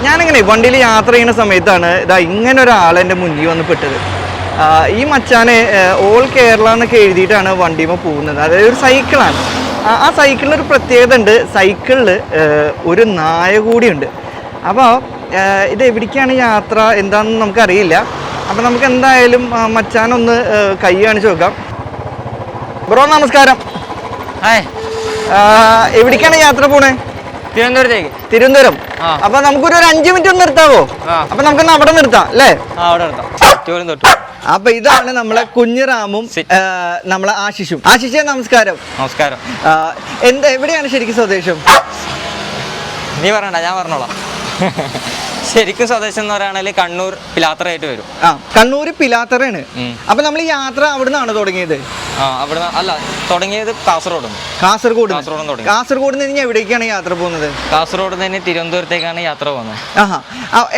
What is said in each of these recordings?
ഞാനിങ്ങനെ വണ്ടിയിൽ യാത്ര ചെയ്യുന്ന സമയത്താണ് ഇതാ ഇങ്ങനെ ഒരാൾ എൻ്റെ മുന്നിൽ വന്ന് പെട്ടത്. ഈ മച്ചാനെ ഓൾ കേരള എന്നൊക്കെ എഴുതിയിട്ടാണ് വണ്ടിയുമ്പോൾ പോകുന്നത്. അതായത് ഒരു സൈക്കിളാണ്. ആ സൈക്കിളിനൊരു പ്രത്യേകത ഉണ്ട്. സൈക്കിളിൽ ഒരു നായ കൂടിയുണ്ട്. അപ്പോൾ ഇത് എവിടേക്കാണ് യാത്ര എന്താണെന്ന് നമുക്കറിയില്ല. അപ്പം നമുക്ക് എന്തായാലും മച്ചാനൊന്ന് കൈ കാണിച്ച് നോക്കാം. ബ്രോ നമസ്കാരം. എവിടേക്കാണ് യാത്ര പോണേ? തിരുവനന്തപുരത്തേക്ക്. തിരുവനന്തപുരം. അപ്പൊ നമുക്കൊരു 5 മിനിറ്റ് ഒന്ന് നിർത്താവോ? അപ്പൊ നമുക്കൊന്ന് അവിടെ നിർത്താം അല്ലേ? അപ്പൊ ഇതാണ് നമ്മളെ കുഞ്ഞിറാമും നമ്മളെ ആശിഷും. ആശിഷേ നമസ്കാരം. നമസ്കാരം. എന്താ എവിടെയാണ് ശരിക്കും സ്വദേശം? നീ പറയണ്ട, ഞാൻ പറഞ്ഞോളാം. ശരിക്കും സ്വദേശം എന്ന് പറയുകയാണെങ്കിൽ കണ്ണൂർ പിലാത്തറയായിട്ട് വരും. കണ്ണൂർ പിലാത്തറയാണ്. അപ്പൊ നമ്മൾ ഈ യാത്ര അവിടെ നിന്നാണ് തുടങ്ങിയത്? അവിടെ അല്ല, തുടങ്ങിയത് കാസർഗോഡ് നിന്ന് എവിടേക്കാണ് യാത്ര പോകുന്നത്? കാസർഗോഡ് നിന്ന് തിരുവനന്തപുരത്തേക്കാണ് യാത്ര പോകുന്നത്.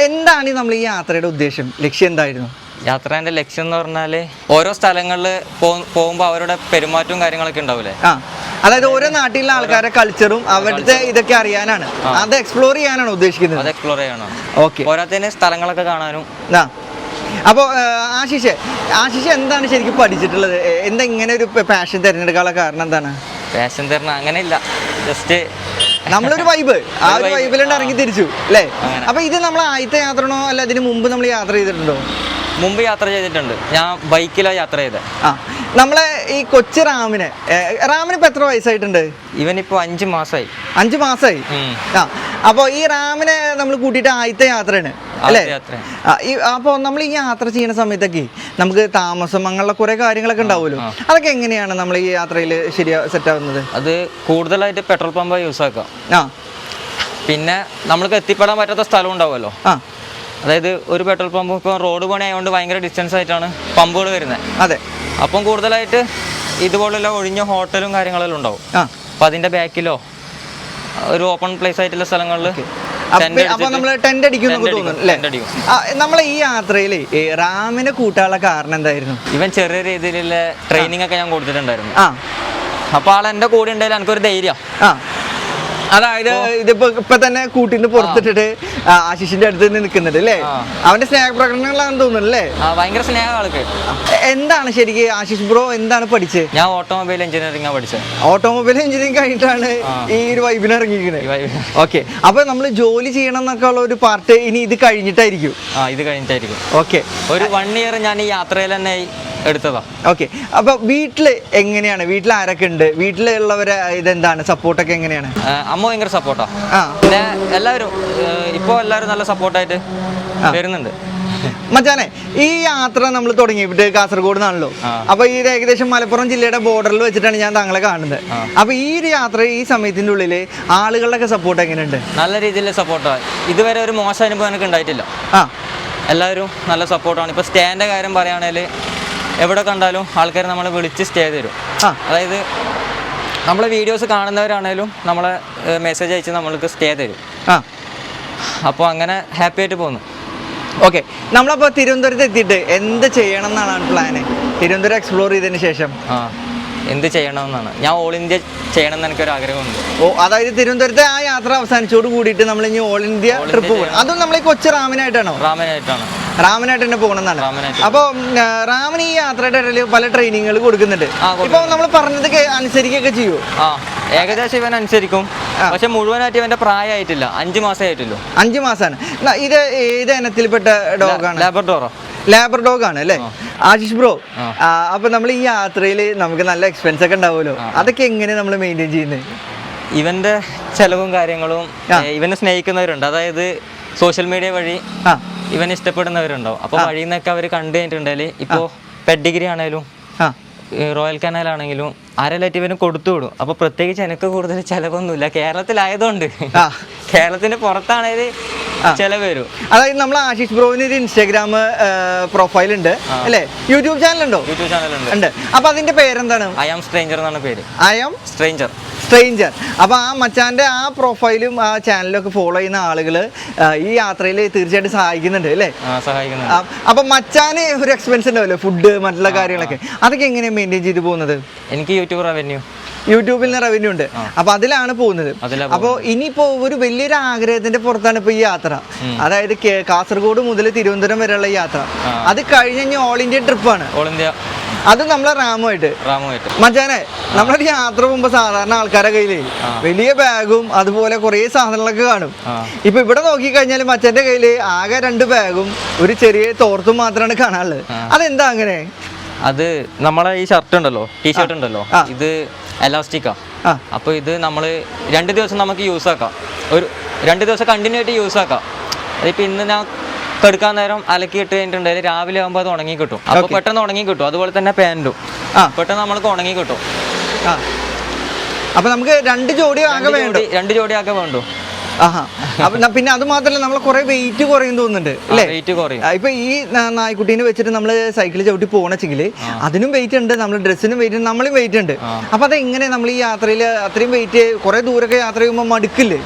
എന്താണ് നമ്മൾ ഈ യാത്രയുടെ ഉദ്ദേശം, ലക്ഷ്യം എന്തായിരുന്നു? യാത്രേന്റെ ലക്ഷ്യം എന്ന് പറഞ്ഞാല് ഓരോ സ്ഥലങ്ങളിൽ പോകുമ്പോൾ അവരുടെ പെരുമാറ്റവും കാര്യങ്ങളൊക്കെ ഉണ്ടാവില്ലേ, അതായത് ഓരോ നാട്ടിലെ ആൾക്കാരെ കൾച്ചറും അവിടുത്തെ ഇതൊക്കെ അറിയാനാണ്, അത് എക്സ്പ്ലോർ ചെയ്യാനാണ് ഉദ്ദേശിക്കുന്നത്. അത് എക്സ്പ്ലോർ ചെയ്യാനോ. ഓക്കെ. ഓരോരുത്തരുടെ സ്ഥലങ്ങളൊക്കെ കാണാനും. അപ്പോൾ ആശിഷ് എന്താണ് ശരിക്കും പഠിച്ചിട്ടുള്ളത്? എന്താ ഇങ്ങനെ ഒരു പാഷൻ തിരഞ്ഞെടുക്കാനുള്ള കാരണം എന്താണ്? പാഷൻ തരണ അങ്ങനെയില്ല, ജസ്റ്റ് നമ്മളൊരു വൈബ്, ആ ഒരു വൈബിലുണ്ട് ഇറങ്ങി തിരിച്ചു അല്ലേ? അപ്പൊ ഇത് നമ്മൾ ആദ്യത്തെ യാത്രയാണോ അല്ല അതിന് മുമ്പ് നമ്മൾ യാത്ര ചെയ്തിട്ടുണ്ടോ? മുമ്പ് യാത്ര ചെയ്തിട്ടുണ്ട്, ഞാൻ ബൈക്കിലാണ് യാത്ര ചെയ്തത്. നമ്മളെ ഈ കൊച്ചു റാമിന് ഇപ്പൊ എത്ര വയസ്സായിട്ടുണ്ട്? ഇവനിപ്പോ 5 മാസമായി. 5 മാസമായി. അപ്പൊ ഈ റാമിനെ നമ്മൾ കൂട്ടിയിട്ട് ആദ്യത്തെ യാത്രയാണ് അല്ലേ? അപ്പൊ നമ്മൾ ഈ യാത്ര ചെയ്യുന്ന സമയത്തൊക്കെ നമുക്ക് താമസം അങ്ങനെയുള്ള കുറെ കാര്യങ്ങളൊക്കെ ഉണ്ടാവുമല്ലോ, അതൊക്കെ എങ്ങനെയാണ് നമ്മൾ ഈ യാത്രയിൽ സെറ്റ് ആവുന്നത്? അത് കൂടുതലായിട്ട് പെട്രോൾ പമ്പ് യൂസ് ആക്കാം. പിന്നെ നമ്മൾക്ക് എത്തിപ്പെടാൻ പറ്റാത്ത സ്ഥലം ഉണ്ടാവുമല്ലോ. അതായത് ഒരു പെട്രോൾ പമ്പ് ഇപ്പോൾ റോഡ് പണി ആയതുകൊണ്ട് ഭയങ്കര ഡിസ്റ്റൻസ് ആയിട്ടാണ് പമ്പുകൾ വരുന്നത്. അതെ. അപ്പം കൂടുതലായിട്ട് ഇതുപോലുള്ള ഒഴിഞ്ഞ ഹോട്ടലും കാര്യങ്ങളെല്ലാം ഉണ്ടാവും. അപ്പം അതിൻ്റെ ബാക്കിലോ ഒരു ഓപ്പൺ പ്ലേസ് ആയിട്ടുള്ള സ്ഥലങ്ങളിൽ നമ്മളെ ഈ യാത്രയിൽ റാമിനെ കൂട്ടാനുള്ള കാരണം എന്തായിരുന്നു? ഇവൻ ചെറിയ രീതിയിലുള്ള ട്രെയിനിങ് ഒക്കെ ഞാൻ കൊടുത്തിട്ടുണ്ടായിരുന്നു. അപ്പോൾ ആൾ എൻ്റെ കൂടെ ഉണ്ടായാലും എനിക്കൊരു ധൈര്യം. അതായത് ഇപ്പൊ തന്നെ കൂട്ടിന്ന് പുറത്തിട്ടിട്ട് ആശിഷിന്റെ അടുത്ത് നിൽക്കുന്നുണ്ട് അല്ലേ? അവന്റെ സ്നേഹ പ്രകടനങ്ങളാണെന്ന് തോന്നുന്നു അല്ലേ? ഭയങ്കര സ്നേഹ ആൾക്ക്. എന്താണ് ശരിക്കും ആശിഷ് ബ്രോ എന്താണ് പഠിച്ചത്? ഞാൻ ഓട്ടോമൊബൈൽ എഞ്ചിനീയറിംഗ് പഠിച്ചത്. ഓട്ടോമൊബൈൽ എഞ്ചിനീയറിംഗ് കഴിഞ്ഞിട്ടാണ് ഈ ഒരു വൈബിന് ഇറങ്ങിയിരിക്കുന്നത്. ഓക്കെ. അപ്പൊ നമ്മൾ ജോലി ചെയ്യണം എന്നൊക്കെ ഉള്ള ഒരു പാർട്ട് ഇനി ഇത് കഴിഞ്ഞിട്ടായിരിക്കും? ഇത് കഴിഞ്ഞിട്ടായിരിക്കും. ഓക്കെ. ഒരു 1 ഇയർ ഞാൻ ഈ യാത്രയിൽ തന്നെ എടുത്തതാ. ഓക്കെ. അപ്പൊ വീട്ടില് എങ്ങനെയാണ്? വീട്ടിൽ ആരൊക്കെ ഉണ്ട്? വീട്ടിലുള്ളവരെ ഇതെന്താണ് സപ്പോർട്ടൊക്കെ എങ്ങനെയാണ്? അമ്മ ഭയങ്കര സപ്പോർട്ടാ. പിന്നെ എല്ലാവരും ഇപ്പോൾ എല്ലാവരും നല്ല സപ്പോർട്ടായിട്ട് വരുന്നുണ്ട്. മച്ചാനെ, ഈ യാത്ര നമ്മൾ തുടങ്ങിയിട്ട് കാസർഗോഡ് നിന്നാണല്ലോ. അപ്പൊ ഈ ഏകദേശം മലപ്പുറം ജില്ലയുടെ ബോർഡറിൽ വെച്ചിട്ടാണ് ഞാൻ താങ്കളെ കാണുന്നത്. അപ്പൊ ഈ ഒരു യാത്ര ഈ സമയത്തിന്റെ ഉള്ളില് ആളുകളുടെ സപ്പോർട്ട് എങ്ങനെയുണ്ട്? നല്ല രീതിയിൽ സപ്പോർട്ടാണ്. ഇതുവരെ ഒരു മോശം അനുഭവം എനിക്ക് ഉണ്ടായിട്ടില്ല. എല്ലാവരും നല്ല സപ്പോർട്ടാണ്. ഇപ്പൊ സ്റ്റാൻഡിന്റെ കാര്യം പറയുകയാണെങ്കിൽ എവിടെ കണ്ടാലും ആൾക്കാർ നമ്മളെ വിളിച്ച് സ്റ്റേ തരും. അതായത് നമ്മളെ വീഡിയോസ് കാണുന്നവരാണേലും നമ്മളെ മെസ്സേജ് അയച്ച് നമ്മൾക്ക് സ്റ്റേ തരും. അപ്പോൾ അങ്ങനെ ഹാപ്പി ആയിട്ട് പോകുന്നു. ഓക്കെ. നമ്മളപ്പോൾ തിരുവനന്തപുരത്ത് എത്തിയിട്ട് എന്ത് ചെയ്യണം എന്നാണ് പ്ലാന്? തിരുവനന്തപുരം എക്സ്പ്ലോർ ചെയ്തതിന് ശേഷം എന്ത് ചെയ്യണമെന്നാണ്, ഞാൻ ഓൾ ഇന്ത്യ ചെയ്യണം എന്ന് എനിക്കൊരു ആഗ്രഹമുണ്ട്. അതായത് തിരുവനന്തപുരത്തെ ആ യാത്ര അവസാനിച്ചോട് കൂടിയിട്ട് നമ്മൾ ഇനി ഓൾ ഇന്ത്യ ട്രിപ്പ് പോകും. അതും നമ്മൾ ഈ കൊച്ചു റാമിനായിട്ടാണോ? റാമിനായിട്ട് തന്നെ പോകണമെന്നാണ്. അപ്പോൾ റാമിന് ഈ യാത്രയുടെ ഇടയിൽ പല ട്രെയിനിങ്ങുകൾ കൊടുക്കുന്നുണ്ട്. ഇപ്പൊ നമ്മൾ പറഞ്ഞത് അനുസരിക്കുകയൊക്കെ ചെയ്യുമോ? ഏകദേശം ഇവൻ അനുസരിക്കും, പക്ഷെ മുഴുവനായിട്ട് ഇവന്റെ പ്രായമായിട്ടില്ല. 5 മാസമേ ആയിട്ടുള്ളൂ. 5 മാസമാണ്. ഇത് ഏത് ഇനത്തിൽപ്പെട്ട ഡോഗാണ്? ലാബ്രഡോർ ഡോഗ് ആണ് അല്ലേ? ആശിഷ് ബ്രോ, അപ്പൊ നമ്മൾ ഈ യാത്രയിൽ നമുക്ക് നല്ല എക്സ്പെൻസ് ഒക്കെ ഉണ്ടാവുമല്ലോ, അതൊക്കെ എങ്ങനെ നമ്മൾ മെയിൻറ്റെയിൻ ചെയ്യുന്നത്? ഇവന്റെ ചെലവും കാര്യങ്ങളും ഇവനെ സ്നേഹിക്കുന്നവരുണ്ട്. അതായത് സോഷ്യൽ മീഡിയ വഴി ഇവനെ ഇഷ്ടപ്പെടുന്നവരുണ്ടാവും. അപ്പൊ വഴിയിൽ നിന്നൊക്കെ അവർ കണ്ടു കഴിഞ്ഞിട്ടുണ്ടെങ്കിൽ ഇപ്പോ പെഡിഗ്രി ആണേലും റോയൽ കനാലാണെങ്കിലും ആരെല്ലായിട്ട് ഇവന് കൊടുത്തു വിടും. അപ്പൊ പ്രത്യേകിച്ച് എനിക്ക് കൂടുതൽ ചെലവൊന്നുമില്ല. കേരളത്തിലായതുകൊണ്ട്, കേരളത്തിന്റെ പുറത്താണേല് ചെലവ് വരും. അതായത് നമ്മൾ ആശിഷ് ബ്രോവിന് ഒരു ഇൻസ്റ്റാഗ്രാം പ്രൊഫൈൽ ഉണ്ട് അല്ലേ? യൂട്യൂബ് ചാനൽ ഉണ്ടോ? യൂട്യൂബ് ചാനൽ ഉണ്ട്. അപ്പൊ അതിന്റെ പേരെന്താണ്? ഐ ആം സ്ട്രേഞ്ചർ എന്നാണ് പേര്. I am stranger. അപ്പൊ ആ മച്ചാന്റെ ആ പ്രൊഫൈലും ആ ചാനലും ഒക്കെ ഫോളോ ചെയ്യുന്ന ആളുകൾ ഈ യാത്രയിൽ തീർച്ചയായിട്ടും സഹായിക്കുന്നുണ്ട് അല്ലേ? അപ്പൊ മച്ചാന് ഒരു എക്സ്പെൻസ് ഉണ്ടാവല്ലോ, ഫുഡ് മറ്റുള്ള കാര്യങ്ങളൊക്കെ, അതൊക്കെ എങ്ങനെയാണ് മെയിൻറ്റെയിൻ ചെയ്ത് പോകുന്നത്? എനിക്ക് യൂട്യൂബ് റവന്യൂ യൂട്യൂബിൽ നിന്ന് റവന്യൂ ഉണ്ട്. അപ്പൊ അതിലാണ് പോകുന്നത്. അപ്പോൾ ഇനിയിപ്പോ ഒരു വലിയൊരു ആഗ്രഹത്തിന്റെ പുറത്താണ് ഇപ്പൊ ഈ യാത്ര. അതായത് കാസർഗോഡ് മുതൽ തിരുവനന്തപുരം വരെയുള്ള യാത്ര. അത് കഴിഞ്ഞ ഓൾ ഇന്ത്യ ട്രിപ്പാണ്. ഓൾ ഇന്ത്യ അത് നമ്മളെ റാമുമായിട്ട് മച്ചാനെ. നമ്മളൊരു യാത്ര പോകുമ്പോ സാധാരണ ആൾക്കാരുടെ കയ്യില് വലിയ ബാഗും അതുപോലെ കുറെ സാധനങ്ങളൊക്കെ കാണും. ഇപ്പൊ ഇവിടെ നോക്കിക്കഴിഞ്ഞാൽ മച്ചാന്റെ കയ്യില് ആകെ 2 ബാഗും ഒരു ചെറിയ തോർത്തും മാത്രമാണ് കാണാനുള്ളത്. അതെന്താ അങ്ങനെ? അത് നമ്മളെ ഈ ഷർട്ട് ഉണ്ടല്ലോ, ടീഷർട്ട് ഉണ്ടല്ലോ, ഇത് എലാസ്റ്റിക്കാ. അപ്പൊ ഇത് നമ്മള് 2 ദിവസം നമുക്ക് യൂസ് ആക്കാം. ഒരു 2 ദിവസം കണ്ടിന്യൂ ആയിട്ട് യൂസ് ആക്കാം. അതിപ്പോ ഇന്ന് ഞാൻ കെടുക്കാൻ നേരം അലക്കി ഇട്ട് കഴിഞ്ഞിട്ടുണ്ടെങ്കിൽ രാവിലെ ആകുമ്പോൾ അത് ഉണങ്ങി കിട്ടും. അപ്പൊ പെട്ടെന്ന് ഉണങ്ങി കിട്ടും. അതുപോലെ തന്നെ പാൻറ്റും പെട്ടെന്ന് നമ്മൾക്ക് ഉണങ്ങി കിട്ടും. അപ്പൊ നമുക്ക് 2 ജോഡി ആകെ വേണ്ടു. 2 ജോഡി ആകെ വേണ്ടു. അപ്പൊ പിന്നെ അത് മാത്രല്ല നമ്മളെ കുറെ വെയിറ്റ് കുറയും തോന്നുന്നുണ്ട് അല്ലേ? വെയിറ്റ് കുറയും. ഇപ്പൊ ഈ നായ്ക്കുട്ടീനെ വെച്ചിട്ട് നമ്മള് സൈക്കിൾ ചവിട്ടി പോകണെച്ചെങ്കില് അതിനും വെയിറ്റ് ഉണ്ട്, നമ്മുടെ ഡ്രസ്സിനും വെയിറ്റ് ഉണ്ട്, നമ്മളും വെയിറ്റ് ഉണ്ട്. അപ്പൊ അതെങ്ങനെ നമ്മൾ ഈ യാത്രയിൽ അത്രയും വെയിറ്റ് കുറെ ദൂരൊക്കെ യാത്ര ചെയ്യുമ്പോൾ മടുക്കില്ലേ?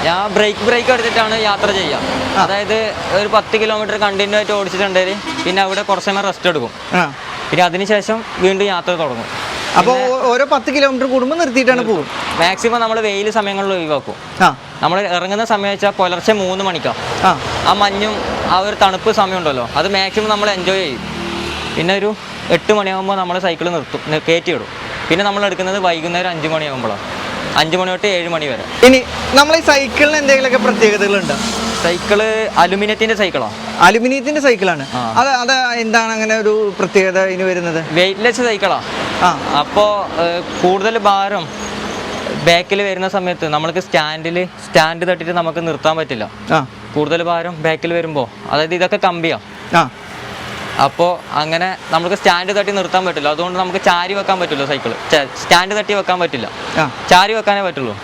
ഞാൻ ബ്രേക്ക് എടുത്തിട്ടാണ് യാത്ര ചെയ്യുക. അതായത് ഒരു 10 കിലോമീറ്റർ കണ്ടിന്യൂ ആയിട്ട് ഓടിച്ചിട്ടുണ്ടെങ്കിൽ പിന്നെ അവിടെ കുറച്ച് സമയം റെസ്റ്റ് എടുക്കും. പിന്നെ അതിനുശേഷം വീണ്ടും യാത്ര തുടങ്ങും. അപ്പോൾ ഓരോ 10 കിലോമീറ്റർ കൂടുമ്പോൾ നിർത്തിയിട്ടാണ് പോകും. മാക്സിമം നമ്മൾ വെയിൽ സമയങ്ങളിൽ ഒഴിവാക്കും. നമ്മൾ ഇറങ്ങുന്ന സമയം വെച്ചാൽ പുലർച്ചെ 3 മണിക്കാണ്. ആ മഞ്ഞും ആ ഒരു തണുപ്പ് സമയം ഉണ്ടല്ലോ, അത് മാക്സിമം നമ്മൾ എൻജോയ് ചെയ്യും. പിന്നെ ഒരു 8 മണിയാകുമ്പോൾ നമ്മൾ സൈക്കിൾ നിർത്തും, കയറ്റിയിടും. പിന്നെ നമ്മൾ എടുക്കുന്നത് വൈകുന്നേരം 5 മണിയാകുമ്പോഴാണ്. 5 മണി തൊട്ട് 7 മണി വരെ. ഇനി നമ്മൾ ഈ സൈക്കിളിന് എന്തെങ്കിലുമൊക്കെ പ്രത്യേകതകളുണ്ടോ? സൈക്കിള് അലുമിനിയത്തിന്റെ സൈക്കിളാണ്. അലുമിനിയത്തിന്റെ സൈക്കിളാണ്. അത് എന്താണ് അങ്ങനെ ഒരു പ്രത്യേകത ഇനി വരുന്നത്? വെയിറ്റ്ലെസ് സൈക്കിളാണ്. അപ്പോൾ കൂടുതൽ ഭാരം ബാക്കിൽ വരുന്ന സമയത്ത് നമ്മൾക്ക് സ്റ്റാൻഡ് തട്ടിട്ട് നമുക്ക് നിർത്താൻ പറ്റില്ല. കൂടുതൽ ഭാരം ബാക്കിൽ വരുമ്പോൾ, അതായത് ഇതൊക്കെ കമ്പിയാ. അപ്പോൾ അങ്ങനെ നമുക്ക് സ്റ്റാൻഡ് തട്ടി നിർത്താൻ പറ്റില്ല. അതുകൊണ്ട് നമുക്ക് ചാരി വെക്കാൻ പറ്റില്ല. സൈക്കിള് സ്റ്റാൻഡ് തട്ടി വെക്കാൻ പറ്റില്ല, ചാരി വെക്കാനേ പറ്റുള്ളൂ.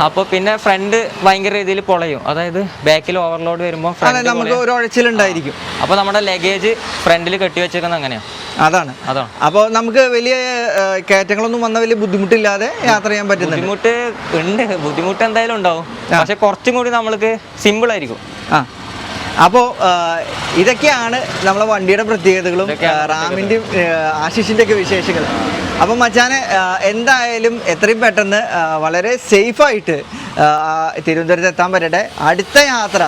അപ്പോൾ പിന്നെ ഫ്രണ്ട് ഭയങ്കര രീതിയിൽ പൊളയും. അതായത് ബാക്കിൽ ഓവർലോഡ് വരുമ്പോൾ നമുക്ക് ഒരു ഉഴച്ചിലുണ്ടായിരിക്കും. അപ്പോൾ നമ്മുടെ ലഗേജ് ഫ്രണ്ടിൽ കെട്ടിവെച്ചേക്കുന്നത് അങ്ങനെയാണ്. അതാണ്. അപ്പോൾ നമുക്ക് വലിയ കയറ്റങ്ങളൊന്നും വന്ന വലിയ ബുദ്ധിമുട്ടില്ലാതെ യാത്ര ചെയ്യാൻ പറ്റും. ബുദ്ധിമുട്ട് എന്തായാലും ഉണ്ടാവും, പക്ഷെ കുറച്ചും കൂടി നമ്മൾക്ക് സിമ്പിൾ ആയിരിക്കും. അപ്പോൾ ഇതൊക്കെയാണ് നമ്മളെ വണ്ടിയുടെ പ്രത്യേകതകളും റാമിൻ്റെയും ആശിഷിൻ്റെ ഒക്കെ വിശേഷങ്ങൾ. അപ്പം മച്ചാനെ എന്തായാലും എത്രയും പെട്ടെന്ന് വളരെ സേഫായിട്ട് തിരുവനന്തപുരത്ത് എത്താൻ പറ്റട്ടെ. അടുത്ത യാത്ര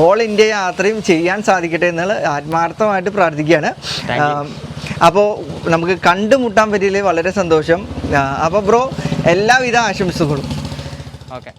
ഓൾ ഇന്ത്യ യാത്രയും ചെയ്യാൻ സാധിക്കട്ടെ എന്നുള്ള ആത്മാർത്ഥമായിട്ട് പ്രാർത്ഥിക്കുകയാണ്. അപ്പോൾ നമുക്ക് കണ്ടുമുട്ടാൻ പറ്റിയതിൽ വളരെ സന്തോഷം. അപ്പോൾ ബ്രോ എല്ലാവിധ ആശംസകളും. ഓക്കെ.